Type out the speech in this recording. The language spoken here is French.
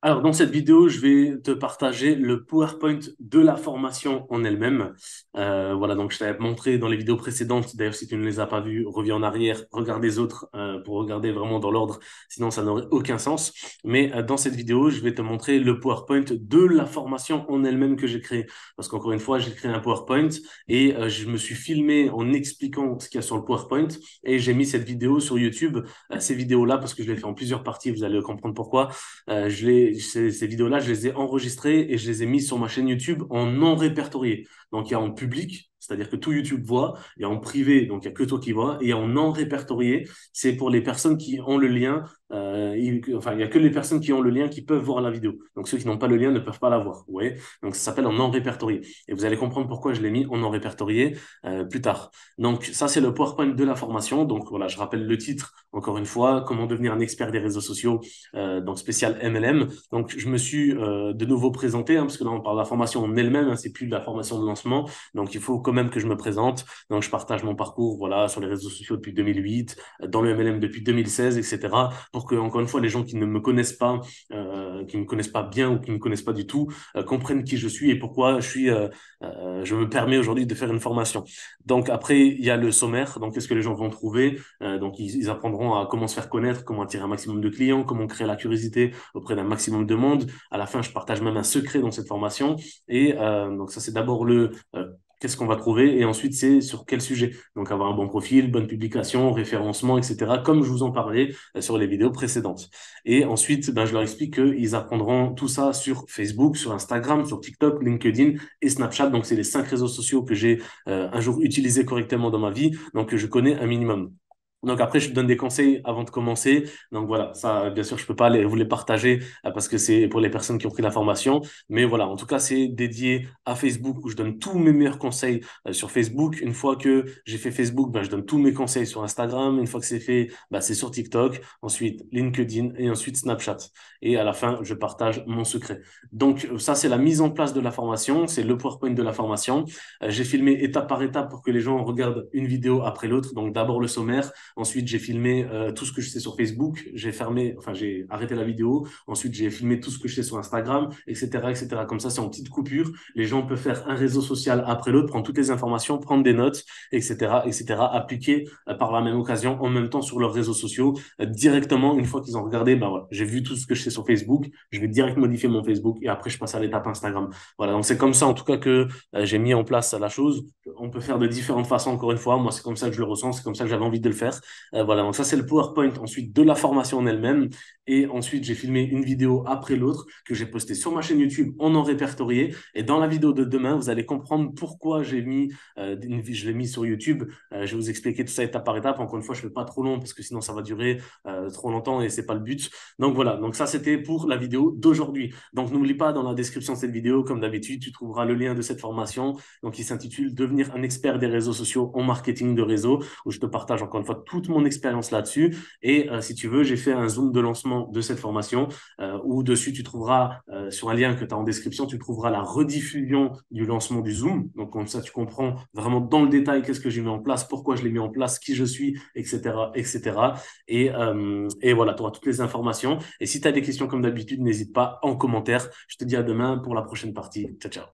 Alors, dans cette vidéo, je vais te partager le PowerPoint de la formation en elle-même. Voilà, donc je t'avais montré dans les vidéos précédentes. D'ailleurs, si tu ne les as pas vues, reviens en arrière, regarde les autres pour regarder vraiment dans l'ordre. Sinon, ça n'aurait aucun sens. Mais dans cette vidéo, je vais te montrer le PowerPoint de la formation en elle-même que j'ai créé. Parce qu'encore une fois, j'ai créé un PowerPoint et je me suis filmé en expliquant ce qu'il y a sur le PowerPoint et j'ai mis cette vidéo sur YouTube. Ces vidéos-là, parce que je l'ai fait en plusieurs parties, vous allez comprendre pourquoi. Ces vidéos-là, je les ai enregistrées et je les ai mises sur ma chaîne YouTube en non répertorié. Donc, il y a en public, c'est-à-dire que tout YouTube voit, il y a en privé, donc il y a que toi qui vois, et en non répertorié, c'est pour les personnes qui ont le lien. Enfin, il y a que les personnes qui ont le lien qui peuvent voir la vidéo. Donc, ceux qui n'ont pas le lien ne peuvent pas la voir. Vous voyez? Donc, ça s'appelle en non répertorié. Et vous allez comprendre pourquoi je l'ai mis en non répertorié plus tard. Donc, ça, c'est le PowerPoint de la formation. Donc, voilà, je rappelle le titre, encore une fois, comment devenir un expert des réseaux sociaux donc spécial MLM. Donc, je me suis de nouveau présenté, parce que là, on parle de la formation en elle-même, c'est plus de la formation de lancement. Donc, il faut quand même que je me présente. Donc, je partage mon parcours, voilà, sur les réseaux sociaux depuis 2008, dans le MLM depuis 2016, etc. Pour que, encore une fois, les gens qui ne me connaissent pas, qui me connaissent pas bien ou qui me connaissent pas du tout, comprennent qui je suis et pourquoi je me permets aujourd'hui de faire une formation. Donc, après, il y a le sommaire. Donc, qu'est-ce que les gens vont trouver? Donc, ils apprendront à comment se faire connaître, comment attirer un maximum de clients, comment créer la curiosité auprès d'un maximum de monde. À la fin, je partage même un secret dans cette formation. Et donc, ça, c'est d'abord qu'est-ce qu'on va trouver et ensuite, c'est sur quel sujet. Donc, avoir un bon profil, bonne publication, référencement, etc., comme je vous en parlais sur les vidéos précédentes. Et ensuite, ben, je leur explique qu'ils apprendront tout ça sur Facebook, sur Instagram, sur TikTok, LinkedIn et Snapchat. Donc, c'est les 5 réseaux sociaux que j'ai un jour utilisés correctement dans ma vie, donc que je connais un minimum. Donc après, je te donne des conseils avant de commencer. Donc voilà, ça, bien sûr, je peux pas vous les partager parce que c'est pour les personnes qui ont pris la formation. Mais voilà, en tout cas, c'est dédié à Facebook où je donne tous mes meilleurs conseils sur Facebook. Une fois que j'ai fait Facebook, ben, je donne tous mes conseils sur Instagram. Une fois que c'est fait, ben, c'est sur TikTok, ensuite LinkedIn et ensuite Snapchat. Et à la fin, je partage mon secret. Donc ça, c'est la mise en place de la formation. C'est le PowerPoint de la formation. J'ai filmé étape par étape pour que les gens regardent une vidéo après l'autre. Donc d'abord le sommaire. Ensuite, j'ai filmé tout ce que je sais sur Facebook. J'ai arrêté la vidéo. Ensuite, j'ai filmé tout ce que je sais sur Instagram, etc., etc. Comme ça, c'est en petite coupure. Les gens peuvent faire un réseau social après l'autre, prendre toutes les informations, prendre des notes, etc., etc., appliquer par la même occasion en même temps sur leurs réseaux sociaux directement une fois qu'ils ont regardé. Ben voilà, j'ai vu tout ce que je sais sur Facebook. Je vais direct modifier mon Facebook et après, je passe à l'étape Instagram. Voilà, donc c'est comme ça en tout cas que j'ai mis en place la chose. On peut faire de différentes façons, encore une fois. Moi, c'est comme ça que je le ressens, c'est comme ça que j'avais envie de le faire. Voilà, donc ça, c'est le PowerPoint ensuite de la formation en elle-même. Et ensuite, j'ai filmé une vidéo après l'autre que j'ai postée sur ma chaîne YouTube en non répertorié. Et dans la vidéo de demain, vous allez comprendre pourquoi je l'ai mis sur YouTube. Je vais vous expliquer tout ça étape par étape. Encore une fois, je ne fais pas trop long parce que sinon, ça va durer trop longtemps et c'est pas le but. Donc voilà, donc ça, c'était pour la vidéo d'aujourd'hui. Donc n'oublie pas, dans la description de cette vidéo, comme d'habitude, tu trouveras le lien de cette formation donc, qui s'intitule Devenir un expert des réseaux sociaux en marketing de réseau, où je te partage encore une fois toute mon expérience là-dessus. Et si tu veux, j'ai fait un zoom de lancement de cette formation où dessus tu trouveras, sur un lien que tu as en description, tu trouveras la rediffusion du lancement du zoom. Donc comme ça, tu comprends vraiment dans le détail qu'est-ce que j'ai mis en place, pourquoi je l'ai mis en place, qui je suis, etc. etc. Et voilà, tu auras toutes les informations. Et si tu as des questions comme d'habitude, n'hésite pas en commentaire. Je te dis à demain pour la prochaine partie. Ciao, ciao.